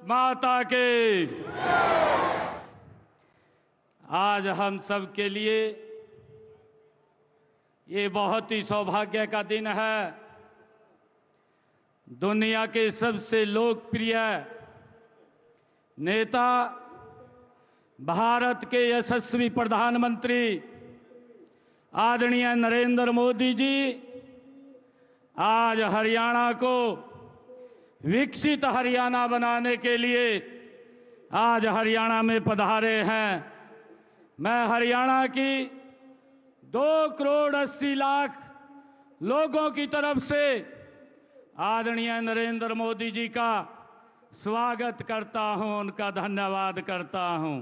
माता के। आज हम सब के लिए ये बहुत ही सौभाग्य का दिन है। दुनिया के सबसे लोकप्रिय नेता, भारत के यशस्वी प्रधानमंत्री आदरणीय नरेंद्र मोदी जी आज हरियाणा को विकसित हरियाणा बनाने के लिए आज हरियाणा में पधारे हैं। मैं हरियाणा की 2,80,00,000 लोगों की तरफ से आदरणीय नरेंद्र मोदी जी का स्वागत करता हूं, उनका धन्यवाद करता हूं।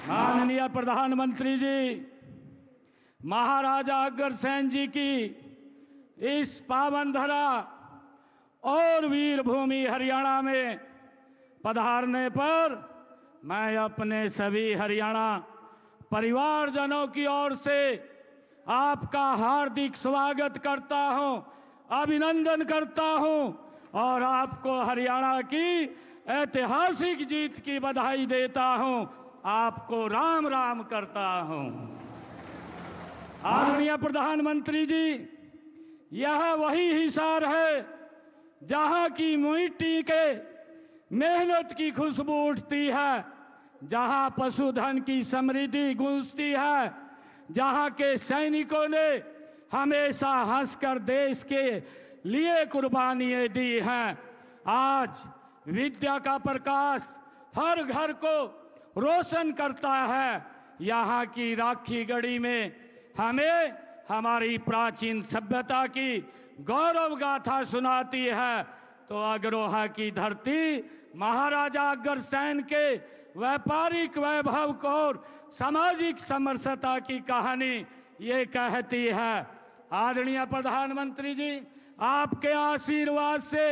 माननीय प्रधानमंत्री जी, महाराजा अग्रसेन जी की इस पावन धरा और वीर भूमि हरियाणा में पधारने पर मैं अपने सभी हरियाणा परिवारजनों की ओर से आपका हार्दिक स्वागत करता हूं, अभिनंदन करता हूं और आपको हरियाणा की ऐतिहासिक जीत की बधाई देता हूं। आपको राम राम करता हूं। आदरणीय प्रधानमंत्री जी, यह वही हिसार है जहां की मिट्टी के मेहनत की खुशबू उठती है, जहां पशुधन की समृद्धि गूंजती है, जहां के सैनिकों ने हमेशा हंसकर देश के लिए कुर्बानियां दी हैं। आज विद्या का प्रकाश हर घर को रोशन करता है। यहाँ की राखी गढ़ी में हमें हमारी प्राचीन सभ्यता की गौरव गाथा सुनाती है। तो अग्रोहा की धरती महाराजा अग्रसेन के व्यापारिक वैभव को और सामाजिक समरसता की कहानी ये कहती है। आदरणीय प्रधानमंत्री जी, आपके आशीर्वाद से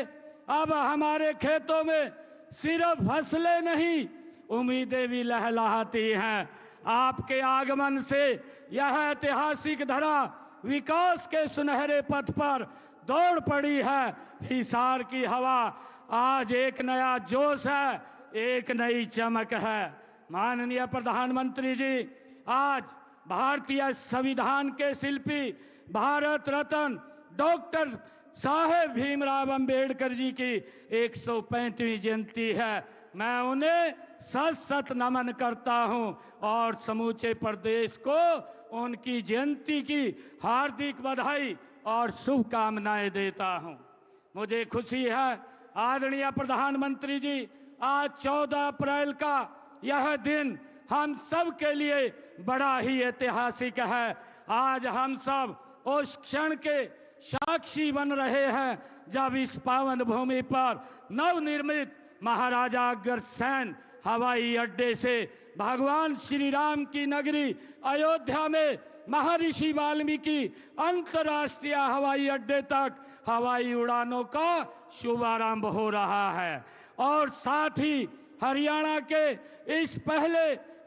अब हमारे खेतों में सिर्फ फसलें नहीं, उम्मीदें भी लहलहाती हैं। आपके आगमन से यह ऐतिहासिक धरा विकास के सुनहरे पथ पर दौड़ पड़ी है। हिसार की हवा आज एक नया जोश है, एक नई चमक है। माननीय प्रधानमंत्री जी, आज भारतीय संविधान के शिल्पी भारत रत्न डॉक्टर साहेब भीमराव अंबेडकर जी की 135वीं जयंती है। मैं उन्हें सत सत नमन करता हूं और समूचे प्रदेश को उनकी जयंती की हार्दिक बधाई और शुभकामनाएं देता हूं। मुझे खुशी है आदरणीय प्रधानमंत्री जी, आज 14 अप्रैल का यह दिन हम सब के लिए बड़ा ही ऐतिहासिक है। आज हम सब उस क्षण के साक्षी बन रहे हैं जब इस पावन भूमि पर नवनिर्मित महाराजा अग्रसेन हवाई अड्डे से भगवान श्री राम की नगरी अयोध्या में महर्षि वाल्मीकि अंतर्राष्ट्रीय हवाई अड्डे तक हवाई उड़ानों का शुभारंभ हो रहा है। और साथ ही हरियाणा के इस पहले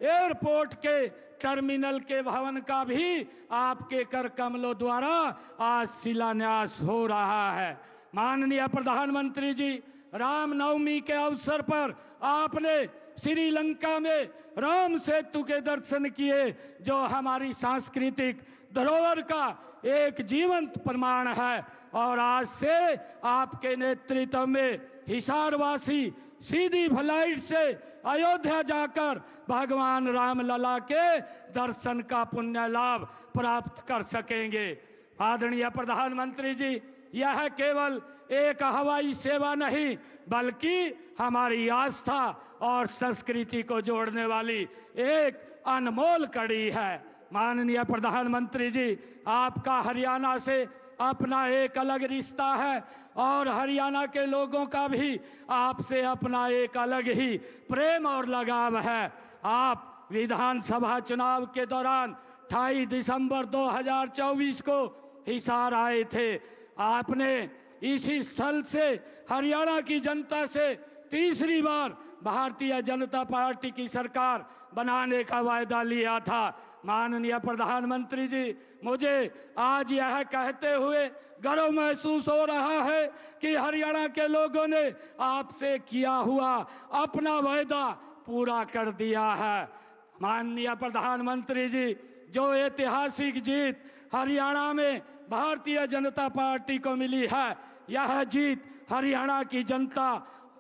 एयरपोर्ट के टर्मिनल के भवन का भी आपके कर कमलों द्वारा आज शिलान्यास हो रहा है। माननीय प्रधानमंत्री जी, रामनवमी के अवसर पर आपने श्रीलंका में राम सेतु के दर्शन किए, जो हमारी सांस्कृतिक धरोहर का एक जीवंत प्रमाण है। और आज से आपके नेतृत्व में हिसारवासी सीधी फ्लाइट से अयोध्या जाकर भगवान रामलला के दर्शन का पुण्य लाभ प्राप्त कर सकेंगे। आदरणीय प्रधानमंत्री जी, यह केवल एक हवाई सेवा नहीं बल्कि हमारी आस्था और संस्कृति को जोड़ने वाली एक अनमोल कड़ी है। माननीय प्रधानमंत्री जी, आपका हरियाणा से अपना एक अलग रिश्ता है और हरियाणा के लोगों का भी आपसे अपना एक अलग ही प्रेम और लगाव है। आप विधानसभा चुनाव के दौरान 28 दिसंबर 2024 को हिसार आए थे। आपने इसी स्थल से हरियाणा की जनता से तीसरी बार भारतीय जनता पार्टी की सरकार बनाने का वायदा लिया था। माननीय प्रधानमंत्री जी, मुझे आज यह कहते हुए गर्व महसूस हो रहा है कि हरियाणा के लोगों ने आपसे किया हुआ अपना वायदा पूरा कर दिया है। माननीय प्रधानमंत्री जी, जो ऐतिहासिक जीत हरियाणा में भारतीय जनता पार्टी को मिली है, यह जीत हरियाणा की जनता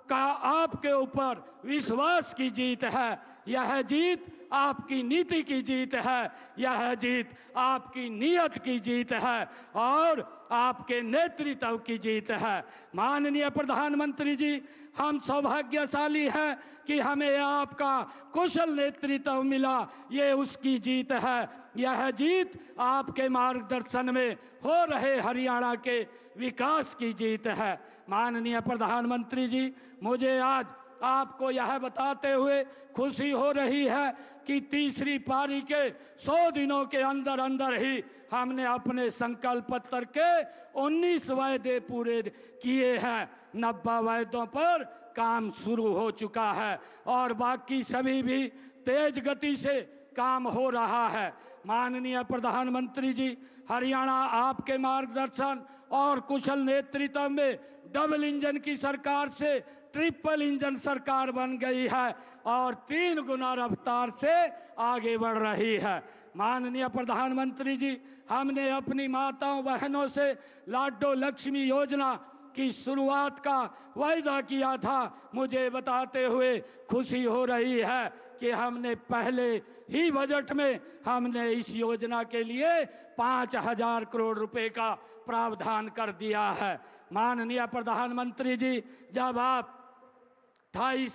का आपके ऊपर विश्वास की जीत है। यह जीत आपकी नीति की जीत है, यह जीत आपकी नीयत की जीत है और आपके नेतृत्व की जीत है। माननीय प्रधानमंत्री जी, हम सौभाग्यशाली हैं कि हमें आपका कुशल नेतृत्व मिला, ये उसकी जीत है। यह जीत आपके मार्गदर्शन में हो रहे हरियाणा के विकास की जीत है। माननीय प्रधानमंत्री जी, मुझे आज आपको यह बताते हुए खुशी हो रही है कि तीसरी पारी के 100 दिनों के अंदर अंदर ही हमने अपने संकल्प पत्र के 19 वायदे पूरे किए हैं। 90 वायदों पर काम शुरू हो चुका है और बाकी सभी भी तेज गति से काम हो रहा है। माननीय प्रधानमंत्री जी, हरियाणा आपके मार्गदर्शन और कुशल नेतृत्व में डबल इंजन की सरकार से ट्रिपल इंजन सरकार बन गई है और 3 गुना रफ्तार से आगे बढ़ रही है। माननीय प्रधानमंत्री जी, हमने अपनी माताओं बहनों से लाडो लक्ष्मी योजना की शुरुआत का वायदा किया था। मुझे बताते हुए खुशी हो रही है कि हमने पहले ही बजट में हमने इस योजना के लिए 5,000 करोड़ रुपए का प्रावधान कर दिया है। माननीय प्रधानमंत्री जी, जब आप 28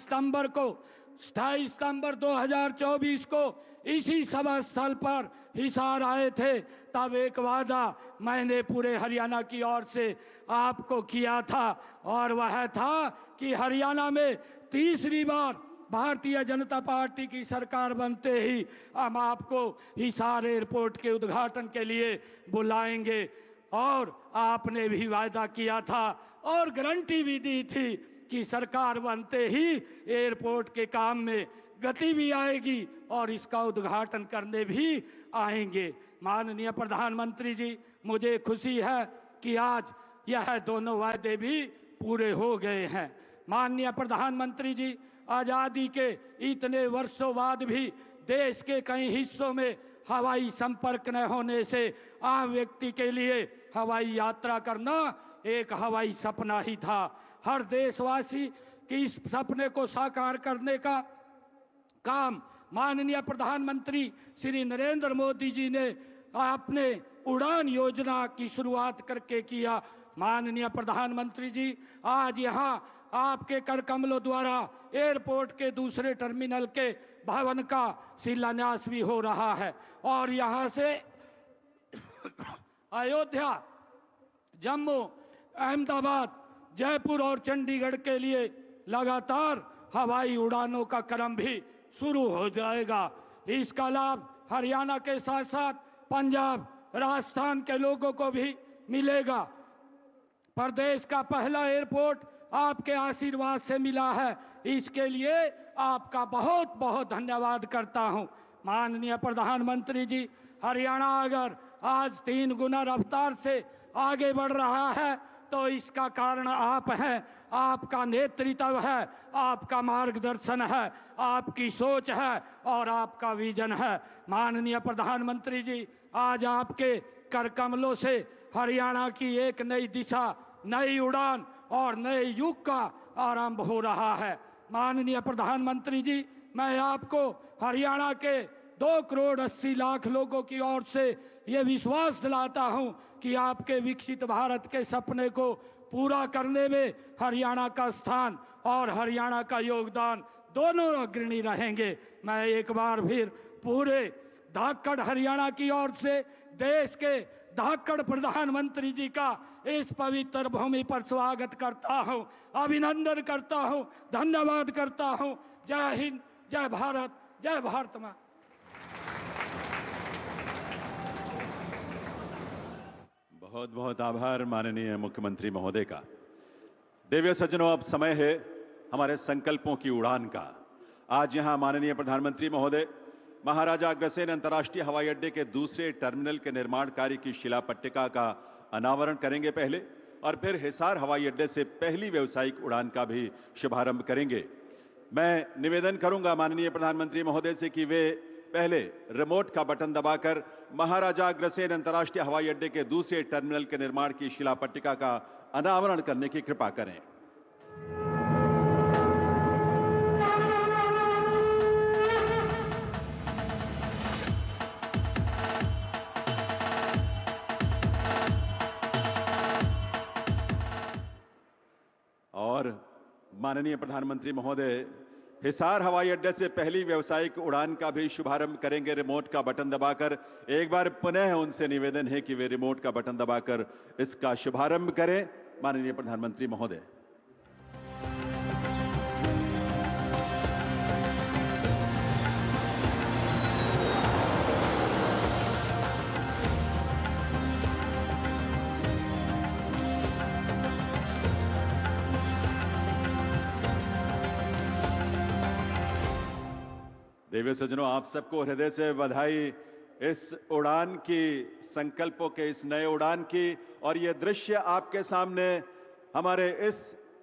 सितंबर 2024 को इसी सभा स्थल पर हिसार आए थे, तब एक वादा मैंने पूरे हरियाणा की ओर से आपको किया था और वह था कि हरियाणा में तीसरी बार भारतीय जनता पार्टी की सरकार बनते ही हम आपको हिसार एयरपोर्ट के उद्घाटन के लिए बुलाएंगे। और आपने भी वायदा किया था और गारंटी भी दी थी कि सरकार बनते ही एयरपोर्ट के काम में गति भी आएगी और इसका उद्घाटन करने भी आएंगे। माननीय प्रधानमंत्री जी, मुझे खुशी है कि आज यह दोनों वायदे भी पूरे हो गए हैं। माननीय प्रधानमंत्री जी, आजादी के इतने वर्षों बाद भी देश के कई हिस्सों में हवाई संपर्क न होने से आम व्यक्ति के लिए हवाई यात्रा करना एक हवाई सपना ही था। हर देशवासी की इस सपने को साकार करने का काम माननीय प्रधानमंत्री श्री नरेंद्र मोदी जी ने अपने उड़ान योजना की शुरुआत करके किया। माननीय प्रधानमंत्री जी, आज यहाँ आपके कर कमलों द्वारा एयरपोर्ट के दूसरे टर्मिनल के भवन का शिलान्यास भी हो रहा है और यहाँ से अयोध्या, जम्मू, अहमदाबाद, जयपुर और चंडीगढ़ के लिए लगातार हवाई उड़ानों का क्रम भी शुरू हो जाएगा। इसका लाभ हरियाणा के साथ साथ पंजाब, राजस्थान के लोगों को भी मिलेगा। प्रदेश का पहला एयरपोर्ट आपके आशीर्वाद से मिला है, इसके लिए आपका बहुत बहुत धन्यवाद करता हूं। माननीय प्रधानमंत्री जी, हरियाणा अगर आज 3 गुना रफ्तार से आगे बढ़ रहा है तो इसका कारण आप हैं, आपका नेतृत्व है, आपका मार्गदर्शन है, आपकी सोच है और आपका विजन है। माननीय प्रधानमंत्री जी, आज आपके कर कमलों से हरियाणा की एक नई दिशा, नई उड़ान और नए युग का आरंभ हो रहा है। माननीय प्रधानमंत्री जी, मैं आपको हरियाणा के 2 करोड़ 80 लाख लोगों की ओर से ये विश्वास दिलाता हूं कि आपके विकसित भारत के सपने को पूरा करने में हरियाणा का स्थान और हरियाणा का योगदान दोनों अग्रणी रहेंगे। मैं एक बार फिर पूरे धाकड़ हरियाणा की ओर से देश के धाकड़ प्रधानमंत्री जी का इस पवित्र भूमि पर स्वागत करता हूं, अभिनंदन करता हूं, धन्यवाद करता हूं। जय हिंद, जय भारत, जय भारत मां। बहुत बहुत आभार माननीय मुख्यमंत्री महोदय का। देवियों सज्जनों, अब समय है हमारे संकल्पों की उड़ान का। आज यहां माननीय प्रधानमंत्री महोदय महाराजा अग्रसेन अंतर्राष्ट्रीय हवाई अड्डे के दूसरे टर्मिनल के निर्माण कार्य की शिला पट्टिका का अनावरण करेंगे पहले, और फिर हिसार हवाई अड्डे से पहली व्यावसायिक उड़ान का भी शुभारंभ करेंगे। मैं निवेदन करूंगा माननीय प्रधानमंत्री महोदय से कि वे पहले रिमोट का बटन दबाकर महाराजा अग्रसेन अंतर्राष्ट्रीय हवाई अड्डे के दूसरे टर्मिनल के निर्माण की शिला पट्टिका का अनावरण करने की कृपा करें। और माननीय प्रधानमंत्री महोदय हिसार हवाई अड्डे से पहली व्यावसायिक उड़ान का भी शुभारंभ करेंगे रिमोट का बटन दबाकर। एक बार पुनः उनसे निवेदन है कि वे रिमोट का बटन दबाकर इसका शुभारंभ करें। माननीय प्रधानमंत्री महोदय। देवी सज्जनों, आप सबको हृदय से बधाई इस उड़ान की, संकल्पों के इस नए उड़ान की। और ये दृश्य आपके सामने हमारे इस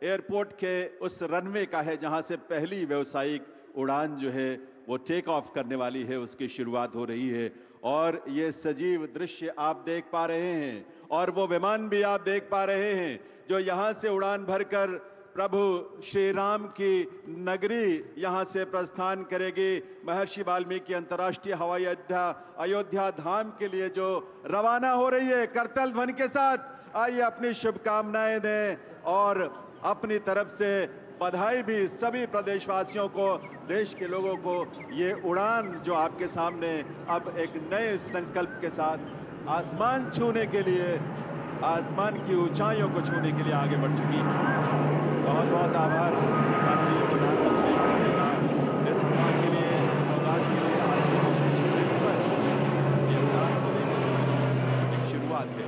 एयरपोर्ट के उस रनवे का है जहां से पहली व्यावसायिक उड़ान जो है वो टेक ऑफ करने वाली है, उसकी शुरुआत हो रही है। और ये सजीव दृश्य आप देख पा रहे हैं और वो विमान भी आप देख पा रहे हैं जो यहां से उड़ान भरकर प्रभु श्री राम की नगरी यहां से प्रस्थान करेगी। महर्षि वाल्मीकि अंतर्राष्ट्रीय हवाई अड्डा अयोध्या धाम के लिए जो रवाना हो रही है करतल ध्वनि के साथ। आइए अपनी शुभकामनाएं दें और अपनी तरफ से बधाई भी सभी प्रदेशवासियों को, देश के लोगों को। ये उड़ान जो आपके सामने अब एक नए संकल्प के साथ आसमान छूने के लिए, आसमान की ऊंचाइयों को छूने के लिए आगे बढ़ चुकी है। बहुत बहुत आभार माननीय प्रधानमंत्री महोदय का इस उड़ान के लिए, सौगात के लिए। आज के विशेष दिन पर ये उड़ान होने की एक शुरुआत है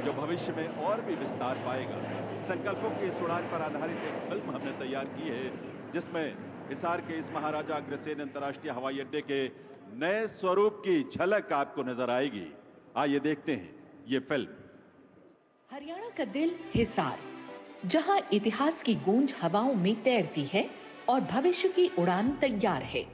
जो भविष्य में और भी विस्तार पाएगा। संकल्पों की इस उड़ान पर आधारित एक फिल्म हमने तैयार की है जिसमें हिसार के इस महाराजा अग्रसेन अंतर्राष्ट्रीय हवाई अड्डे के नए स्वरूप की झलक आपको नजर आएगी। आइए देखते हैं ये फिल्म। हरियाणा का दिल हिसार, जहां इतिहास की गूंज हवाओं में तैरती है और भविष्य की उड़ान तैयार है।